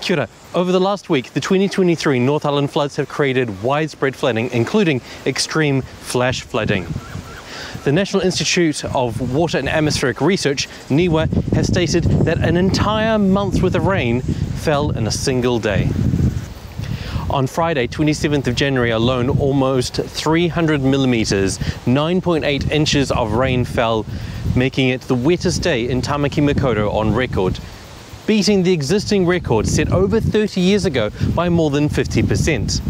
Kia ora. Over the last week, the 2023 North Island floods have created widespread flooding, including extreme flash flooding. The National Institute of Water and Atmospheric Research, NIWA, has stated that an entire month's worth of rain fell in a single day. On Friday, 27th of January alone, almost 300 millimetres, 9.8 inches of rain fell, making it the wettest day in Tāmaki Makaurau on record, beating the existing record set over 30 years ago by more than 50%.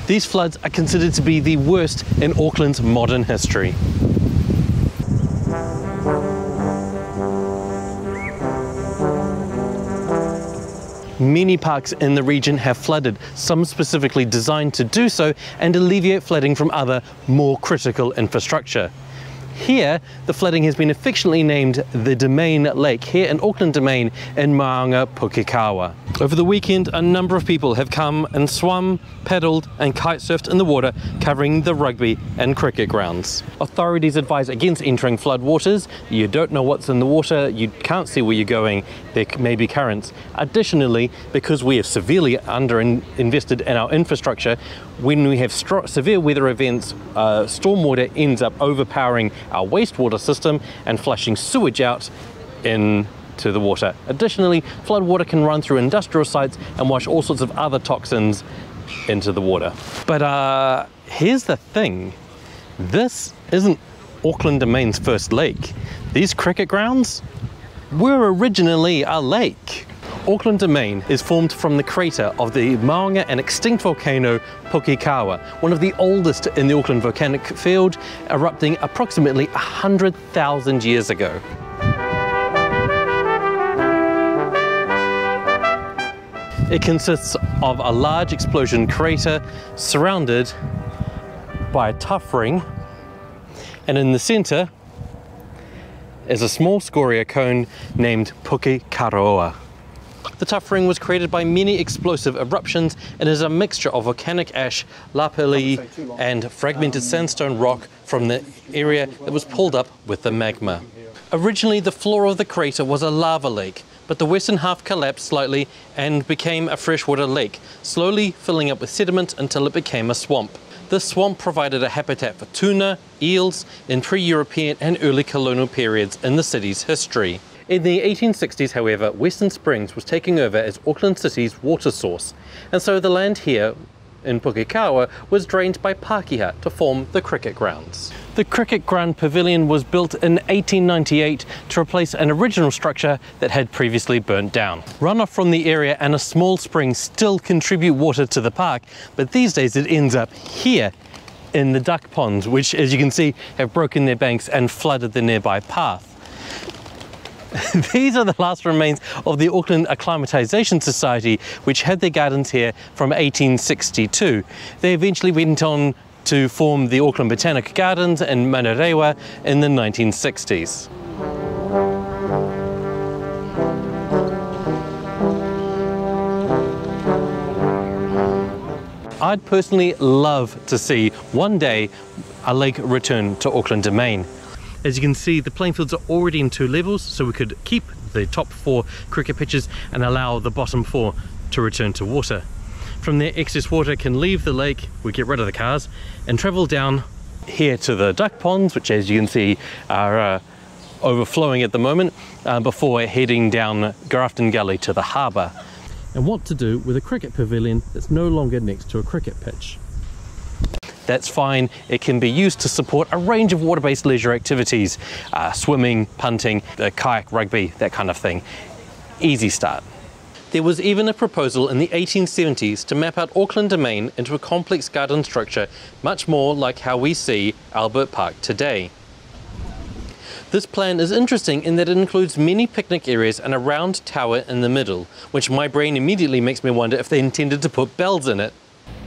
These floods are considered to be the worst in Auckland's modern history. Many parks in the region have flooded, some specifically designed to do so and alleviate flooding from other, more critical infrastructure. Here, the flooding has been affectionately named the Domain Lake, here in Auckland Domain in Maunga, Pukekawa. Over the weekend, a number of people have come and swum, paddled and kitesurfed in the water, covering the rugby and cricket grounds. Authorities advise against entering floodwaters. You don't know what's in the water, you can't see where you're going, there may be currents. Additionally, because we have severely underinvested in our infrastructure, when we have severe weather events, stormwater ends up overpowering our wastewater system and flushing sewage out into the water. Additionally, floodwater can run through industrial sites and wash all sorts of other toxins into the water. But here's the thing, this isn't Auckland Domain's first lake. These cricket grounds were originally a lake. Auckland Domain is formed from the crater of the Maunga and extinct volcano Pukekawa, one of the oldest in the Auckland volcanic field, erupting approximately 100,000 years ago. It consists of a large explosion crater surrounded by a tuff ring, and in the center is a small scoria cone named Pukekawa. The tuff ring was created by many explosive eruptions and is a mixture of volcanic ash, lapilli and fragmented sandstone rock from the area that was pulled up with the magma. Originally, the floor of the crater was a lava lake, but the western half collapsed slightly and became a freshwater lake, slowly filling up with sediment until it became a swamp. This swamp provided a habitat for tuna, eels in pre-European and early colonial periods in the city's history. In the 1860s, however, Western Springs was taking over as Auckland City's water source, and so the land here in Pukekawa was drained by Pākehā to form the cricket grounds. The cricket ground pavilion was built in 1898 to replace an original structure that had previously burnt down. Runoff from the area and a small spring still contribute water to the park, but these days it ends up here in the duck ponds, which, as you can see, have broken their banks and flooded the nearby path. These are the last remains of the Auckland Acclimatisation Society, which had their gardens here from 1862. They eventually went on to form the Auckland Botanic Gardens and Manurewa in the 1960s. I'd personally love to see one day a lake return to Auckland Domain. As you can see, the playing fields are already in 2 levels, so we could keep the top 4 cricket pitches and allow the bottom 4 to return to water. From there, excess water can leave the lake, we get rid of the cars, and travel down here to the duck ponds, which, as you can see, are overflowing at the moment, before heading down Grafton Gully to the harbour. And what to do with a cricket pavilion that's no longer next to a cricket pitch. That's fine, it can be used to support a range of water-based leisure activities, swimming, punting, kayak, rugby, that kind of thing. Easy start. There was even a proposal in the 1870s to map out Auckland Domain into a complex garden structure, much more like how we see Albert Park today. This plan is interesting in that it includes many picnic areas and a round tower in the middle, which my brain immediately makes me wonder if they intended to put bells in it.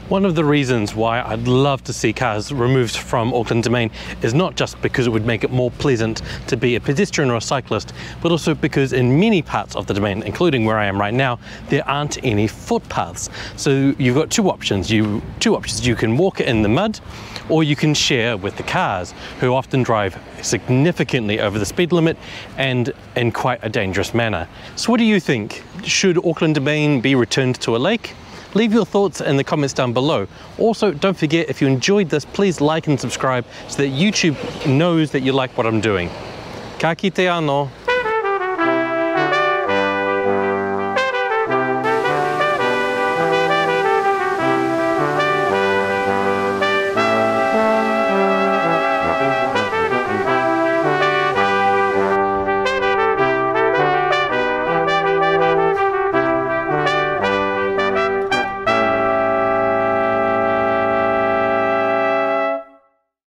One of the reasons why I'd love to see cars removed from Auckland Domain is not just because it would make it more pleasant to be a pedestrian or a cyclist, but also because in many parts of the Domain, including where I am right now, there aren't any footpaths. So you've got two options. You can walk in the mud, or you can share with the cars, who often drive significantly over the speed limit and in quite a dangerous manner. So what do you think? Should Auckland Domain be returned to a lake? Leave your thoughts in the comments down below. Also, don't forget, if you enjoyed this, please like and subscribe so that YouTube knows that you like what I'm doing. Ka kite anō.